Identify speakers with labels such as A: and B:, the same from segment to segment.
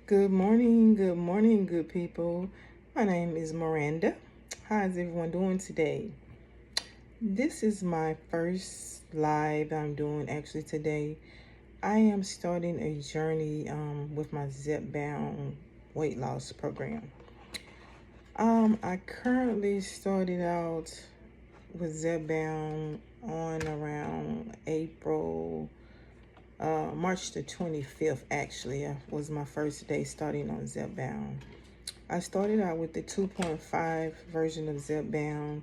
A: Good morning, good people. My name is Miranda. How is everyone doing today? This is my first live I'm doing actually today. I am starting a journey with my zepbound weight loss program. I currently started out with zepbound on around March the 25th actually was my first day starting on zepbound. I started out with the 2.5 version of zepbound.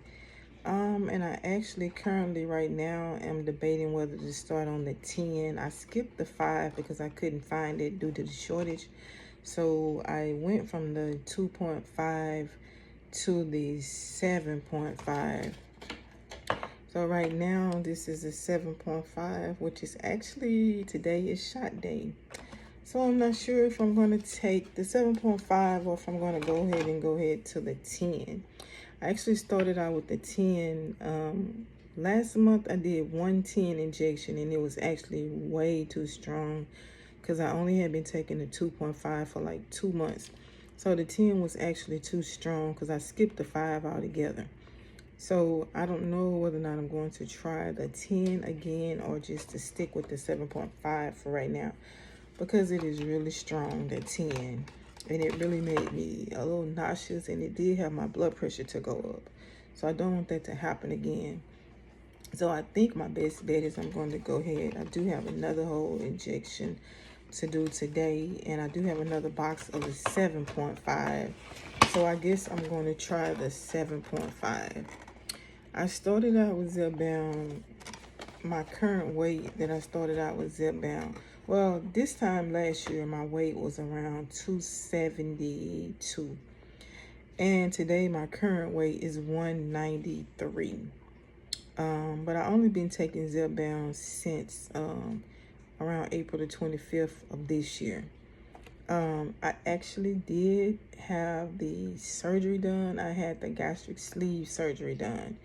A: And I actually currently right now am debating whether to start on the 10. I skipped the 5 because I couldn't find it due to the shortage. So I went from the 2.5 to the 7.5. So right now this is a 7.5, which is actually today is shot day. So I'm not sure if I'm going to take the 7.5 or if I'm going to go ahead to the 10. I actually started out with the 10. Last month I did 110 injection and it was actually way too strong because I only had been taking the 2.5 for like 2 months. So the 10 was actually too strong because I skipped the 5 altogether. So I don't know whether or not I'm going to try the 10 again or just to stick with the 7.5 for right now because it is really strong, the 10. And it really made me a little nauseous and it did have my blood pressure to go up. So I don't want that to happen again. So I think my best bet is I'm going to go ahead. I do have another whole injection to do today and I do have another box of the 7.5. So I guess I'm going to try the 7.5. I started out with zepbound. My current weight that I started out with zepbound. Well, this time last year, my weight was around 272. And today, my current weight is 193. But I only been taking zepbound since around April the 25th of this year. I actually did have the surgery done. I had the gastric sleeve surgery done.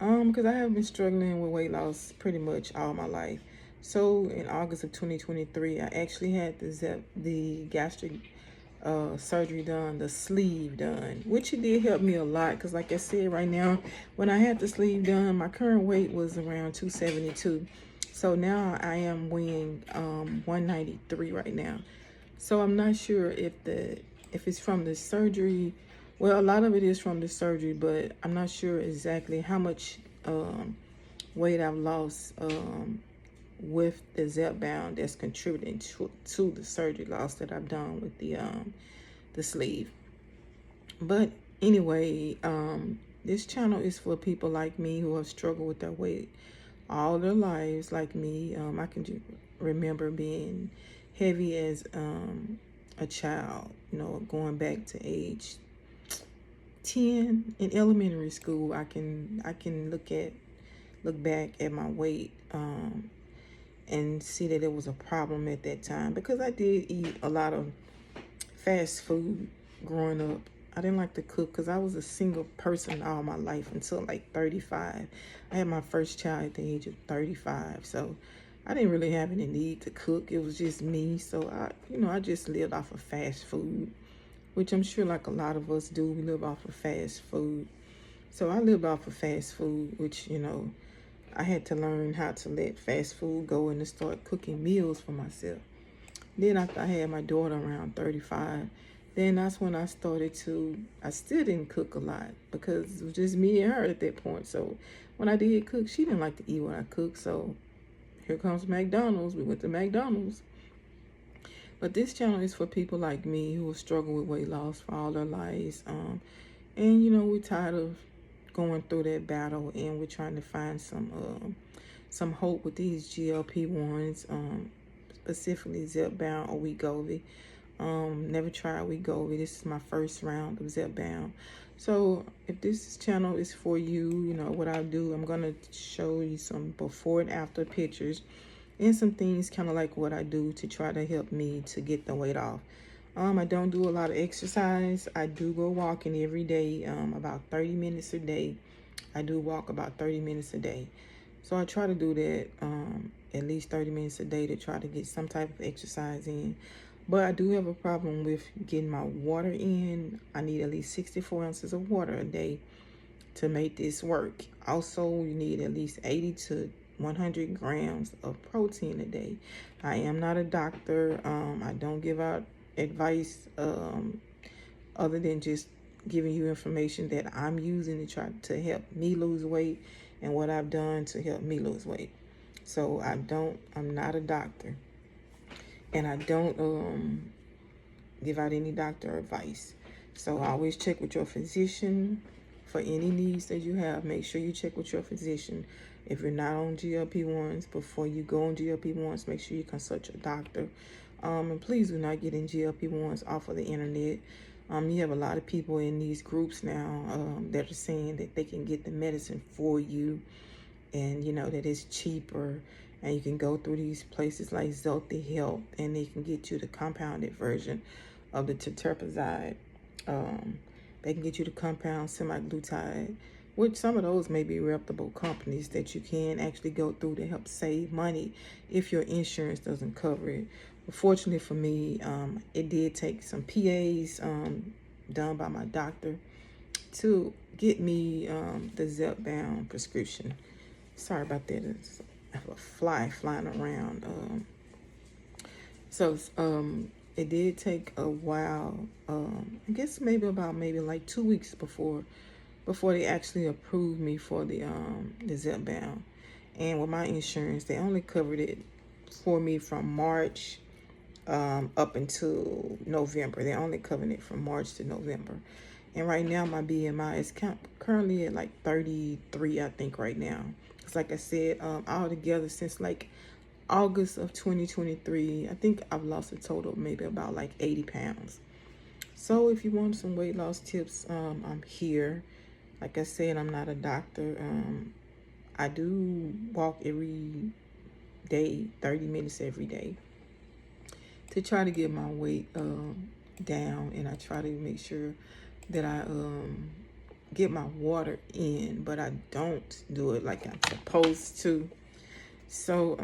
A: Because I have been struggling with weight loss pretty much all my life. So in August of 2023, I actually had the gastric surgery done, the sleeve done, which it did help me a lot. Because like I said, right now, when I had the sleeve done, my current weight was around 272. So now I am weighing 193 right now. So I'm not sure if it's from the surgery. Well, a lot of it is from the surgery, but I'm not sure exactly how much weight I've lost with the zepbound that's contributing to the surgery loss that I've done with the sleeve. But anyway, this channel is for people like me who have struggled with their weight all their lives, like me. I can remember being heavy as a child, going back to age 10 in elementary school. I can look back at my weight and see that it was a problem at that time because I did eat a lot of fast food growing up. I didn't like to cook because I was a single person all my life until like 35. I had my first child at the age of 35. So I didn't really have any need to cook. It was just me. So I just lived off of fast food, which I'm sure like a lot of us do. We live off of fast food. So I lived off of fast food, which, I had to learn how to let fast food go and to start cooking meals for myself. Then after I had my daughter around 35, then that's when I still didn't cook a lot because it was just me and her at that point. So when I did cook, she didn't like to eat what I cooked. So here comes McDonald's. We went to McDonald's. But this channel is for people like me who have struggled with weight loss for all their lives. And, we're tired of going through that battle and we're trying to find some hope with these GLP-1s, specifically zepbound or Wegovy. Never tried Wegovy. This is my first round of zepbound. So if this channel is for you, what I'll do, I'm going to show you some before and after pictures and some things kind of like what I do to try to help me to get the weight off. I don't do a lot of exercise. I do go walking every day, about 30 minutes a day. I do walk about 30 minutes a day. So I try to do that at least 30 minutes a day to try to get some type of exercise in. But I do have a problem with getting my water in. I need at least 64 ounces of water a day to make this work. Also, you need at least 80 to 100 grams of protein a day. I am not a doctor. I don't give out advice other than just giving you information that I'm using to try to help me lose weight and what I've done to help me lose weight. So I'm not a doctor, and I don't give out any doctor advice. So always check with your physician for any needs that you have. Make sure you check with your physician. If you're not on GLP-1s, before you go on GLP-1s, make sure you consult your doctor. And please do not get in GLP-1s off of the internet. You have a lot of people in these groups now that are saying that they can get the medicine for you, and you know that it's cheaper, and you can go through these places like Healthy Health, and they can get you the compounded version of the tetraproside. They can get you the compound semaglutide, which some of those may be reputable companies that you can actually go through to help save money if your insurance doesn't cover it. But fortunately for me, it did take some PAs done by my doctor to get me the zepbound prescription. Sorry about that. It's a fly flying around. It did take a while. I guess maybe like 2 weeks before they actually approved me for the zepbound. And with my insurance, they only covered it for me from March up until November. They only covered it from March to November. And right now my BMI is currently at like 33, I think, right now. Because like I said, all together since like August of 2023, I think I've lost a total of maybe about like 80 pounds. So if you want some weight loss tips, I'm here. Like I said, I'm not a doctor. I do walk every day, 30 minutes every day, to try to get my weight down, and I try to make sure that I get my water in, but I don't do it like I'm supposed to. So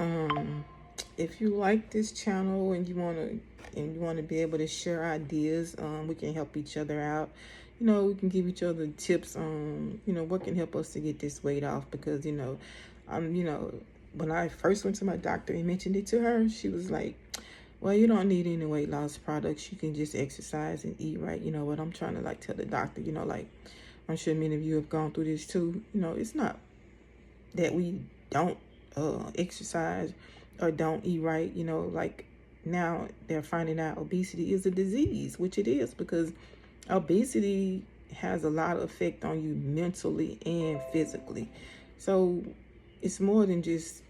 A: if you like this channel and you want to be able to share ideas, we can help each other out. You know, we can give each other tips on, you know, what can help us to get this weight off. Because, you know, when I first went to my doctor and mentioned it to her, she was like, well, you don't need any weight loss products. You can just exercise and eat right. You know what I'm trying to like tell the doctor, you know, like, I'm sure many of you have gone through this too. You know, it's not that we don't exercise or don't eat right. You know, like now they're finding out obesity is a disease, which it is, because obesity has a lot of effect on you mentally and physically. So it's more than just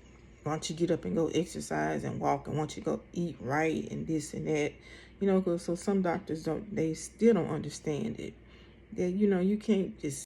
A: once you get up and go exercise and walk, and once you go eat right and this and that, you know, so some doctors they still don't understand it. That, you know, you can't just